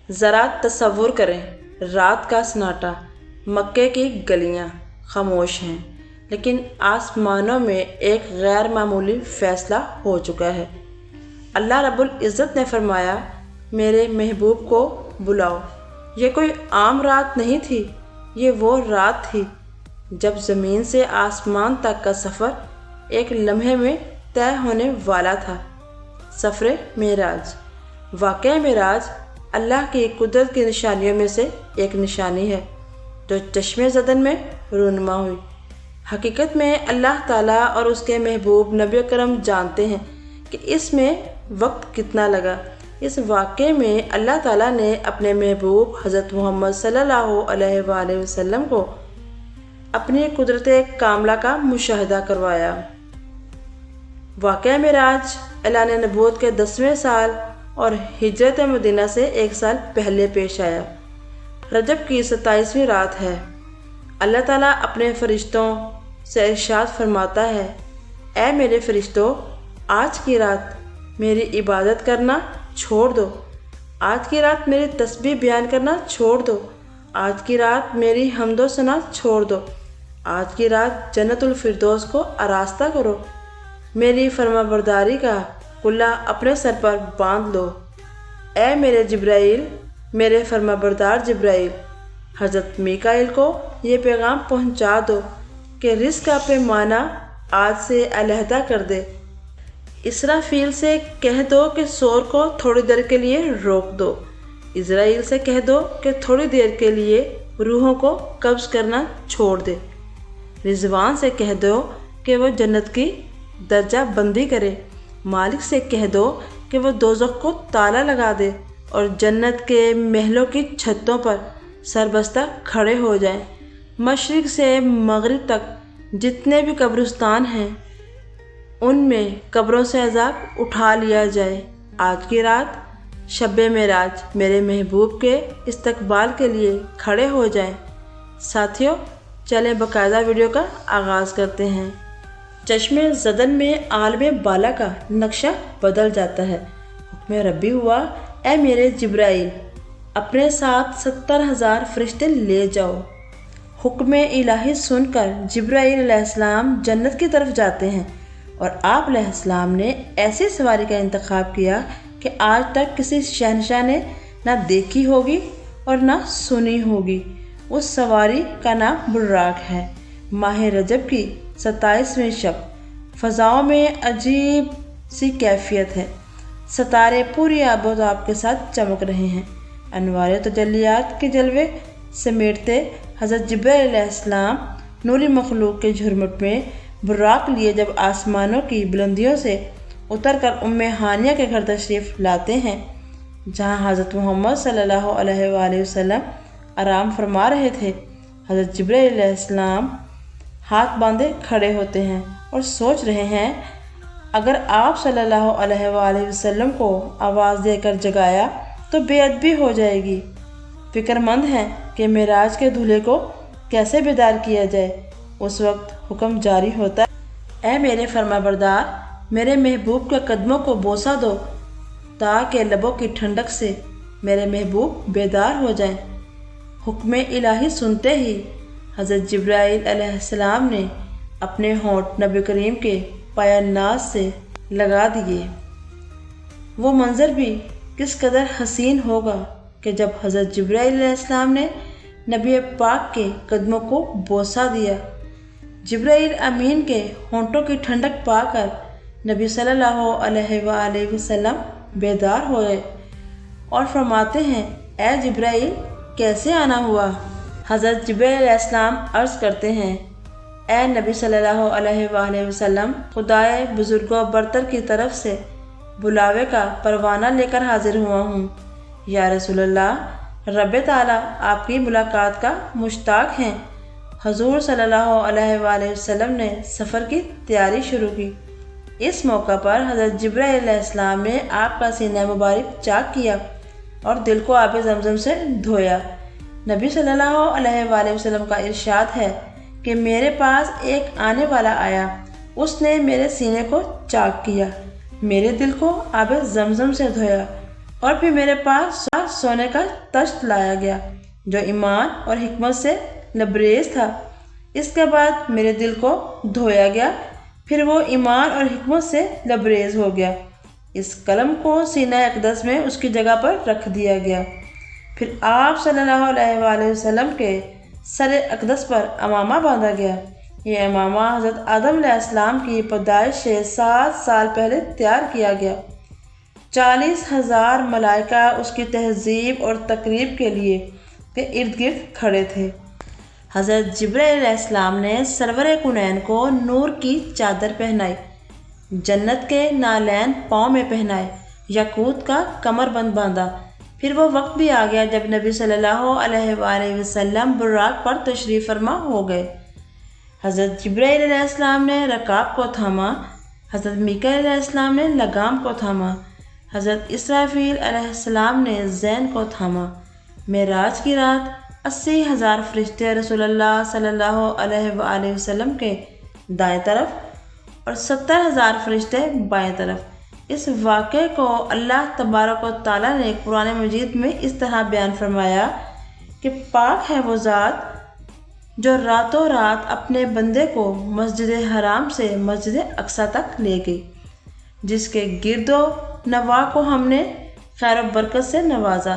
ذرا تصور کریں، رات کا سناٹا، مکے کی گلیاں خاموش ہیں، لیکن آسمانوں میں ایک غیر معمولی فیصلہ ہو چکا ہے۔ اللہ رب العزت نے فرمایا، میرے محبوب کو بلاؤ۔ یہ کوئی عام رات نہیں تھی، یہ وہ رات تھی جب زمین سے آسمان تک کا سفر ایک لمحے میں طے ہونے والا تھا۔ سفر معراج۔ واقعہ معراج اللہ کی قدرت کی نشانیوں میں سے ایک نشانی ہے جو چشم زدن میں رونما ہوئی۔ حقیقت میں اللہ تعالیٰ اور اس کے محبوب نبی اکرم جانتے ہیں کہ اس میں وقت کتنا لگا۔ اس واقعے میں اللہ تعالیٰ نے اپنے محبوب حضرت محمد صلی اللہ علیہ وآلہ وسلم کو اپنی قدرت کاملہ کا مشاہدہ کروایا۔ واقعہ معراج اعلان نبوت کے 10ویں سال اور ہجرت مدینہ سے 1 سال پہلے پیش آیا۔ رجب کی 27ویں رات ہے۔ اللہ تعالیٰ اپنے فرشتوں سے ارشاد فرماتا ہے، اے میرے فرشتوں، آج کی رات میری عبادت کرنا چھوڑ دو، آج کی رات میری تسبیح بیان کرنا چھوڑ دو، آج کی رات میری حمد و ثنا چھوڑ دو، آج کی رات جنت الفردوس کو آراستہ کرو، میری فرما برداری کا کلہ اپنے سر پر باندھ لو۔ اے میرے جبرائیل، میرے فرما بردار جبرائیل، حضرت میکائیل کو یہ پیغام پہنچا دو کہ رزق کا پیمانہ آج سے علیحدہ کر دے۔ اسرافیل سے کہہ دو کہ سور کو تھوڑی دیر کے لیے روک دو۔ اسرائیل سے کہہ دو کہ تھوڑی دیر کے لیے روحوں کو قبض کرنا چھوڑ دے۔ رضوان سے کہہ دو کہ وہ جنت کی درجہ بندی کرے۔ مالک سے کہہ دو کہ وہ دوزخ کو تالا لگا دے اور جنت کے محلوں کی چھتوں پر سربستہ کھڑے ہو جائیں۔ مشرق سے مغرب تک جتنے بھی قبرستان ہیں ان میں قبروں سے عذاب اٹھا لیا جائے۔ آج کی رات شب معراج میرے محبوب کے استقبال کے لیے کھڑے ہو جائیں۔ ساتھیوں، چلیں باقاعدہ ویڈیو کا آغاز کرتے ہیں۔ چشم زدن میں عالم بالا کا نقشہ بدل جاتا ہے۔ حکم ربی ہوا، اے میرے جبرائیل، اپنے ساتھ 70,000 فرشتے لے جاؤ۔ حکم الہی سن کر جبرائیل علیہ السلام جنت کی طرف جاتے ہیں اور آپ علیہ السلام نے ایسی سواری کا انتخاب کیا کہ آج تک کسی شہنشاہ نے نہ دیکھی ہوگی اور نہ سنی ہوگی۔ اس سواری کا نام براق ہے۔ ماہ رجب کی 27ویں شب، فضاؤں میں عجیب سی کیفیت ہے۔ ستارے پوری آب و تاب کے ساتھ چمک رہے ہیں۔ انوار تجلیات کے جلوے سمیٹتے حضرت جبرائیل علیہ السلام نوری مخلوق کے جھرمٹ میں براق لیے جب آسمانوں کی بلندیوں سے اتر کر ام ہانیہ کے گھر تشریف لاتے ہیں، جہاں حضرت محمد صلی اللہ علیہ وآلہ وسلم آرام فرما رہے تھے، حضرت جبرائیل علیہ السلام ہاتھ باندھے کھڑے ہوتے ہیں اور سوچ رہے ہیں، اگر آپ صلی اللہ علیہ وآلہ وسلم کو آواز دے کر جگایا تو بے ادبی ہو جائے گی۔ فکر مند ہیں کہ معراج کے دولہے کو کیسے بیدار کیا جائے۔ اس وقت حکم جاری ہوتا ہے، اے میرے فرما بردار، میرے محبوب کے قدموں کو بوسہ دو تاکہ لبوں کی ٹھنڈک سے میرے محبوب بیدار ہو جائیں۔ حکم الہی سنتے ہی حضرت جبرائیل علیہ السلام نے اپنے ہونٹ نبی کریم کے پایہ ناز سے لگا دیے۔ وہ منظر بھی کس قدر حسین ہوگا کہ جب حضرت جبرائیل علیہ السلام نے نبی پاک کے قدموں کو بوسہ دیا، جبرائیل امین کے ہونٹوں کی ٹھنڈک پا کر نبی صلی اللہ علیہ وآلہ وسلم بیدار ہوئے اور فرماتے ہیں، اے جبرائیل، کیسے آنا ہوا؟ حضرت جبرائیل علیہ السلام عرض کرتے ہیں، اے نبی صلی اللہ علیہ وآلہ وسلم، خدائے بزرگ و برتر کی طرف سے بلاوے کا پروانہ لے کر حاضر ہوا ہوں۔ یا رسول اللہ، رب تعالیٰ آپ کی ملاقات کا مشتاق ہیں۔ حضور صلی اللہ علیہ وآلہ وسلم نے سفر کی تیاری شروع کی۔ اس موقع پر حضرت جبرائیل علیہ السلام نے آپ کا سینہ مبارک چاک کیا اور دل کو آب زمزم سے دھویا۔ نبی صلی اللہ علیہ وآلہ وسلم کا ارشاد ہے کہ میرے پاس ایک آنے والا آیا، اس نے میرے سینے کو چاک کیا، میرے دل کو آب زمزم سے دھویا اور پھر میرے پاس سونے کا تشت لایا گیا جو ایمان اور حکمت سے لبریز تھا۔ اس کے بعد میرے دل کو دھویا گیا، پھر وہ ایمان اور حکمت سے لبریز ہو گیا۔ اس قلم کو سینہ اقدس میں اس کی جگہ پر رکھ دیا گیا۔ پھر آپ صلی اللہ علیہ وآلہ وسلم کے سر اقدس پر امامہ باندھا گیا۔ یہ امامہ حضرت آدم علیہ السلام کی پیدائش سے 7 سال پہلے تیار کیا گیا۔ 40,000 ملائکہ اس کی تہذیب اور تقریب کے لیے ارد گرد کھڑے تھے۔ حضرت جبرائیل علیہ السلام نے سرور کونین کو نور کی چادر پہنائی، جنت کے نالین پاؤں میں پہنائے، یاقوت کا کمر بند باندھا۔ پھر وہ وقت بھی آ گیا جب نبی صلی اللہ علیہ وآلہ وسلم براق پر تشریف فرما ہو گئے۔ حضرت جبرائیل علیہ السلام نے رکاب کو تھاما، حضرت میکائیل علیہ السلام نے لگام کو تھاما، حضرت اسرافیل علیہ السلام نے زین کو تھاما۔ معراج کی رات 80,000 فرشتے رسول اللہ صلی اللہ علیہ وآلہ وسلم کے دائیں طرف اور 70,000 فرشتے بائیں طرف۔ اس واقعے کو اللہ تبارک و تعالیٰ نے قرآن مجید میں اس طرح بیان فرمایا کہ پاک ہے وہ ذات جو راتوں رات اپنے بندے کو مسجد حرام سے مسجد اقصیٰ تک لے گئی، جس کے گرد و نواح کو ہم نے خیر و برکت سے نوازا۔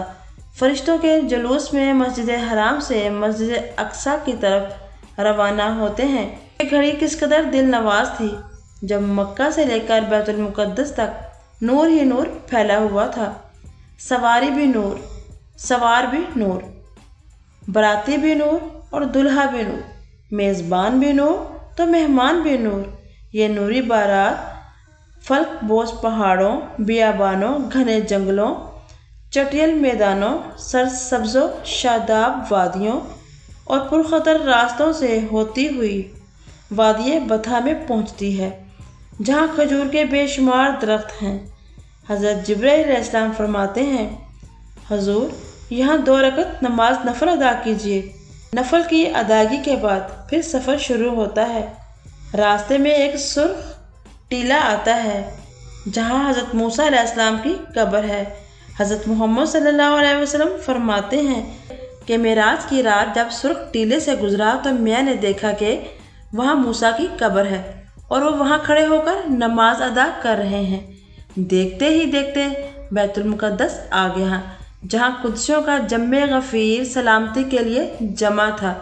فرشتوں کے جلوس میں مسجد حرام سے مسجد اقصیٰ کی طرف روانہ ہوتے ہیں۔ یہ گھڑی کس قدر دل نواز تھی جب مکہ سے لے کر بیت المقدس تک نور ہی نور پھیلا ہوا تھا۔ سواری بھی نور، سوار بھی نور، براتی بھی نور اور دلہا بھی نور، میزبان بھی نور تو مہمان بھی نور۔ یہ نوری بارات فلک بوس پہاڑوں، بیابانوں، گھنے جنگلوں، چٹیل میدانوں، سرسبز و شاداب وادیوں اور پرخطر راستوں سے ہوتی ہوئی وادی بطحا میں پہنچتی ہے، جہاں کھجور کے بے شمار درخت ہیں۔ حضرت جبرائیل علیہ السلام فرماتے ہیں، حضور یہاں 2 رکعت نماز نفل ادا کیجیے۔ نفل کی ادائیگی کے بعد پھر سفر شروع ہوتا ہے۔ راستے میں ایک سرخ ٹیلہ آتا ہے جہاں حضرت موسیٰ علیہ السلام کی قبر ہے۔ حضرت محمد صلی اللہ علیہ وسلم فرماتے ہیں کہ معراج کی رات جب سرخ ٹیلے سے گزرا تو میں نے دیکھا کہ وہاں موسیٰ کی قبر ہے اور وہ وہاں کھڑے ہو کر نماز ادا کر رہے ہیں۔ دیکھتے ہی دیکھتے بیت المقدس آ گیا، جہاں قدسیوں کا جمع غفیر سلامتی کے لیے جمع تھا۔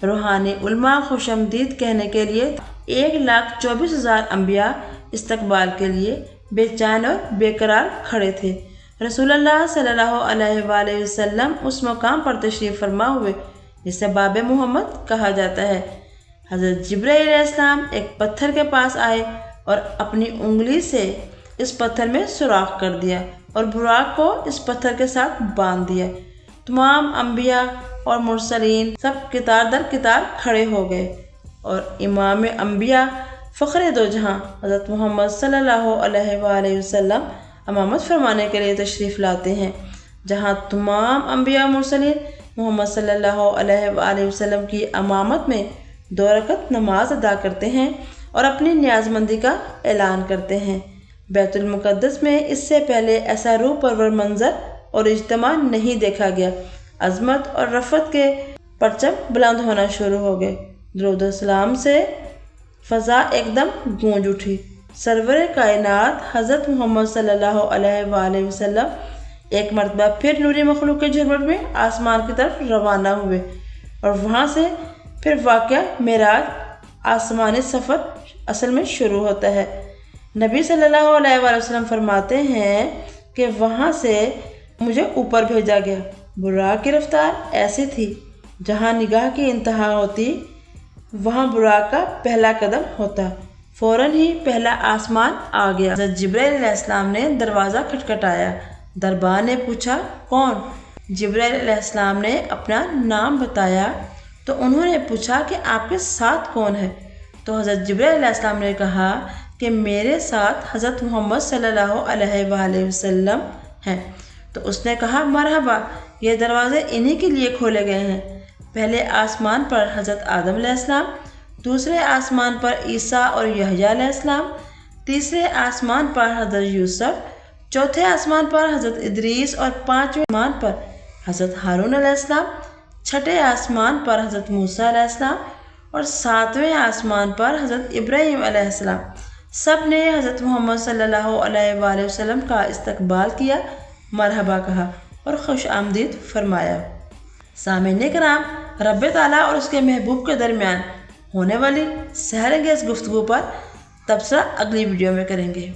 روحانی علماء خوش آمدید کہنے کے لیے 1,24,000 انبیاء استقبال کے لیے بے چین اور بے قرار کھڑے تھے۔ رسول اللہ صلی اللہ علیہ وآلہ وسلم اس مقام پر تشریف فرما ہوئے جسے باب محمد کہا جاتا ہے۔ حضرت جبرائیل علیہ السلام ایک پتھر کے پاس آئے اور اپنی انگلی سے اس پتھر میں سوراخ کر دیا اور براق کو اس پتھر کے ساتھ باندھ دیا۔ تمام انبیاء اور مرسلین سب قطار در قطار کھڑے ہو گئے اور امام انبیاء فخر دو جہاں حضرت محمد صلی اللہ علیہ وآلہ وسلم امامت فرمانے کے لیے تشریف لاتے ہیں، جہاں تمام انبیاء مرسلین محمد صلی اللہ علیہ وآلہ وسلم کی امامت میں 2 رکعت نماز ادا کرتے ہیں اور اپنی نیاز مندی کا اعلان کرتے ہیں۔ بیت المقدس میں اس سے پہلے ایسا روح پرور منظر اور اجتماع نہیں دیکھا گیا۔ عظمت اور رفعت کے پرچم بلند ہونا شروع ہو گئے۔ درود و سلام سے فضا ایک دم گونج اٹھی۔ سرور کائنات حضرت محمد صلی اللہ علیہ وآلہ وسلم ایک مرتبہ پھر نوری مخلوق کے جھرمٹ میں آسمان کی طرف روانہ ہوئے اور وہاں سے پھر واقعہ معراج آسمانی سفر اصل میں شروع ہوتا ہے۔ نبی صلی اللہ علیہ وآلہ وسلم فرماتے ہیں کہ وہاں سے مجھے اوپر بھیجا گیا۔ براق کی رفتار ایسی تھی جہاں نگاہ کی انتہا ہوتی وہاں براق کا پہلا قدم ہوتا، فوراً ہی پہلا آسمان آ گیا۔ حضرت جبرائیل علیہ السلام نے دروازہ کھٹکھٹایا۔ دربان نے پوچھا کون؟ جبرائیل علیہ السلام نے اپنا نام بتایا تو انہوں نے پوچھا کہ آپ کے ساتھ کون ہے؟ تو حضرت جبرائیل علیہ السلام نے کہا کہ میرے ساتھ حضرت محمد صلی اللہ علیہ وآلہ وسلم ہیں۔ تو اس نے کہا مرحبا، یہ دروازے انہی کے لیے کھولے گئے ہیں۔ پہلے آسمان پر حضرت آدم علیہ السلام، دوسرے آسمان پر عیسیٰ اور یحییٰ علیہ السلام، تیسرے آسمان پر حضرت یوسف، چوتھے آسمان پر حضرت ادریس اور پانچویں آسمان پر حضرت ہارون علیہ السلام، چھٹے آسمان پر حضرت موسیٰ علیہ السلام اور ساتویں آسمان پر حضرت ابراہیم علیہ السلام، سب نے حضرت محمد صلی اللہ علیہ وآلہ وسلم کا استقبال کیا، مرحبا کہا اور خوش آمدید فرمایا۔ سامعین کرام، رب تعالیٰ اور اس کے محبوب کے درمیان ہونے والی سحر انگیز گفتگو پر تبصرہ اگلی ویڈیو میں کریں گے۔